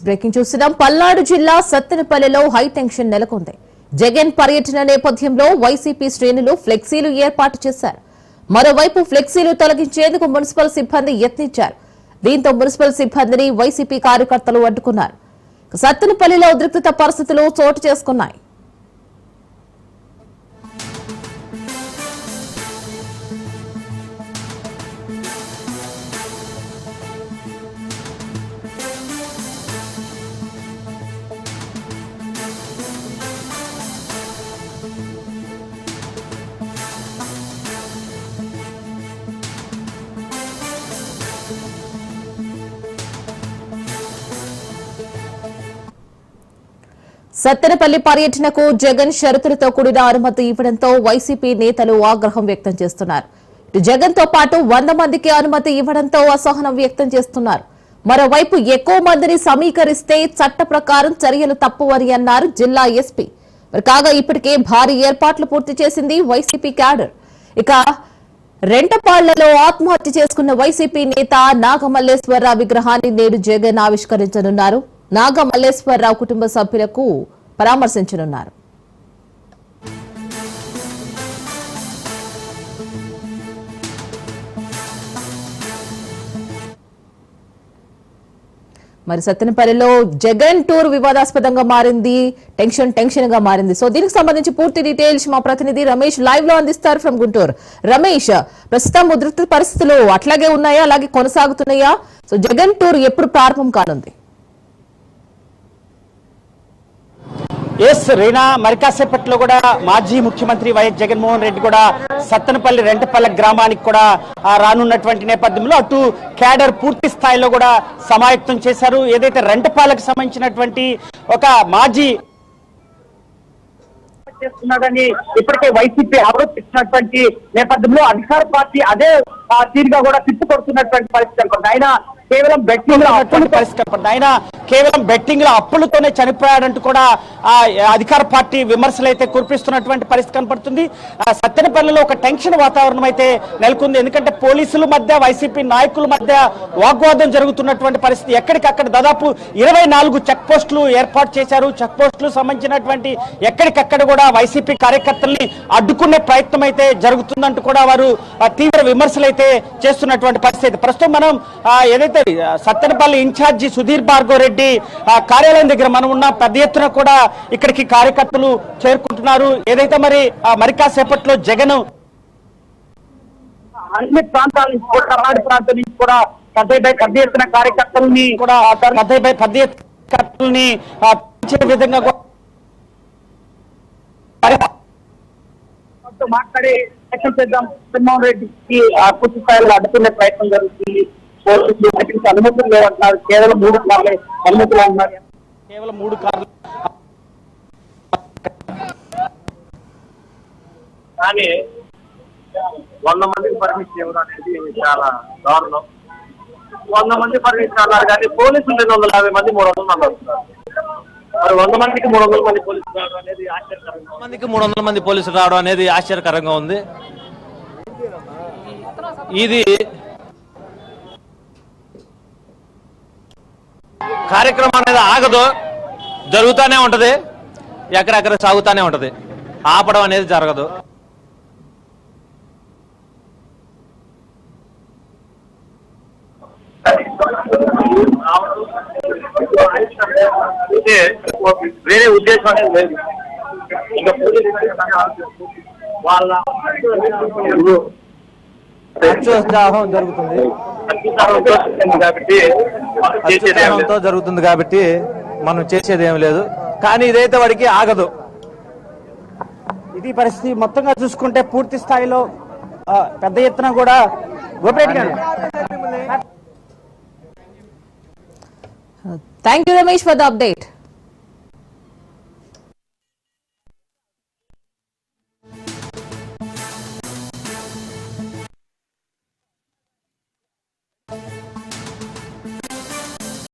Breaking చూస్తున్నాం. పల్నాడు జిల్లా సత్తెనపల్లిలో high tension నెలకొంది. జగన్ పర్యటన నేపథ్యంలో వైసీపీ శ్రేణులు ఫ్లెక్సీలు ఏర్పాటు చేశారు. మరోవైపు ఫ్లెక్సీలు తొలగించేందుకు మున్సిపల్ సిబ్బంది యత్నించారు. దీంతో మున్సిపల్ సిబ్బందిని వైసీపీ కార్యకర్తలు అడ్డుకున్నారు. సత్తెనపల్లిలో ఉద్రిక్తత పరిస్థితులు చోటు చేసుకున్నాయి. సత్తెనపల్లి పర్యటనకు జగన్ షరతులతో కూడిన అనుమతి ఇవ్వడంతో వైసీపీ నేతలు ఆగ్రహం వ్యక్తం చేస్తున్నారు. జగన్ తో పాటు 100 మందికి అనుమతి ఇవ్వడంతో అసహనం వ్యక్తం చేస్తున్నారు. మరోవైపు ఎక్కువ మందిని సమీకరిస్తే చట్ట ప్రకారం చర్యలు తప్పవని అన్నారు జిల్లా ఎస్పీ. కాగా ఇప్పటికే భారీ ఏర్పాట్లు పూర్తి చేసింది వైసీపీ క్యాడర్. ఇక రెంటపాళ్లలో ఆత్మహత్య చేసుకున్న వైసీపీ నేత నాగమల్లేశ్వరరావు విగ్రహాన్ని నేడు జగన్ ఆవిష్కరించనున్నారు. నాగమల్లేశ్వరరావు కుటుంబ సభ్యులకు పరామర్శించనున్నారు. మరి సత్తెనపల్లిలో జగన్ టూర్ వివాదాస్పదంగా మారింది, టెన్షన్ గా మారింది. సో దీనికి సంబంధించి పూర్తి డీటెయిల్స్ మా ప్రతినిధి రమేష్ లైవ్ లో అందిస్తారు ఫ్రమ్ గుంటూరు. రమేష్, ప్రస్తుతం ఉద్రిక్త పరిస్థితులు అట్లాగే ఉన్నాయా, అలాగే కొనసాగుతున్నాయా? సో జగన్ టూర్ ఎప్పుడు ప్రారంభం కానుంది? ఎస్ రీనా, మరి కాసేపట్లో కూడా మాజీ ముఖ్యమంత్రి వైఎస్ జగన్మోహన్ రెడ్డి కూడా సత్తెనపల్లి రెంటపల్లి గ్రామానికి కూడా రానున్నటువంటి నేపథ్యంలో అటు క్యాడర్ పూర్తి స్థాయిలో కూడా సమాయత్తం చేశారు. ఏదైతే రెంటపాలకు సంబంధించినటువంటి ఒక మాజీ చేస్తున్నాడని ఇప్పటికే వైసీపీ ఆరోపించినటువంటి నేపథ్యంలో అధికార పార్టీ అదే తీరుగా కూడా తిప్పుకొడుతున్నటువంటి పరిస్థితి అనుకుంటుంది. ఆయన కేవలం బెట్టింగ్ లో అప్పులతోనే చనిపోయాడంటూ కూడా అధికార పార్టీ విమర్శలు అయితే కురిపిస్తున్నటువంటి పరిస్థితి కనపడుతుంది. సత్తెనపల్లిలో ఒక టెన్షన్ వాతావరణం అయితే నెలకొంది. ఎందుకంటే పోలీసుల మధ్య వైసీపీ నాయకుల మధ్య వాగ్వాదం జరుగుతున్నటువంటి పరిస్థితి. ఎక్కడికక్కడ దాదాపు 24 చెక్ పోస్టులు ఏర్పాటు చేశారు. చెక్ పోస్టులు సంబంధించినటువంటి ఎక్కడికక్కడ కూడా వైసీపీ కార్యకర్తల్ని అడ్డుకునే ప్రయత్నం అయితే జరుగుతుందంటూ కూడా వారు తీవ్ర విమర్శలు అయితే చేస్తున్నటువంటి పరిస్థితి. ప్రస్తుతం మనం ఏదైతే సత్తెనపల్లి ఇన్ఛార్జి సుధీర్ భార్గవ్ రెడ్డి కార్యాలయం దగ్గర మనం ఉన్న పెద్ద ఎత్తున కూడా ఇక్కడికి కార్యకర్తలు చేరుకుంటున్నారు. ఏదైతే మరి కాసేపట్లో జగన్ అన్ని ప్రాంతాల నుంచి కూడా కర్ణాటక ప్రాంతం నుంచి కూడా పెద్ద ఎత్తున కార్యకర్తలని కూడా పెద్ద ఎత్తుని విధంగా మాట్లాడి చేద్దాం జగన్మోహన్ రెడ్డికి పూర్తి స్థాయిలో అడ్డుకునే ప్రయత్నం జరుగుతుంది. అనుమతులు లేవంటున్నారు. కేవలం 3 కార్లు అనుమతులు అంటున్నారు. కేవలం 3 కార్లు కానీ 100 మందికి పర్మిషన్ ఇవ్వడం అనేది చాలా దారుణం. 100 మంది పర్మిషన్ అన్నారు కానీ పోలీసులు 250 మంది 300 మంది వస్తున్నారు. మరి 100 మందికి 300 మంది పోలీసులు రావడం అనేది ఆశ్చర్యకరంగా, 300 మంది పోలీసులు రావడం అనేది ఆశ్చర్యకరంగా ఉంది. ఇది కార్యక్రమం అనేది ఆగదు, జరుగుతూనే ఉంటది, ఎక్కడెక్కడ సాగుతూనే ఉంటది, ఆపడం అనేది జరగదు. వేరే ఉద్దేశం అనేది లేదు. ఇంకా వాళ్ళ జరుగుతుంది కాబట్టి మనం చేసేది ఏం లేదు. కానీ ఇదైతే వాడికి ఆగదు. ఇది పరిస్థితి. మొత్తంగా చూసుకుంటే పూర్తి స్థాయిలో పెద్ద ఎత్తున కూడా thank you Ramesh for the update.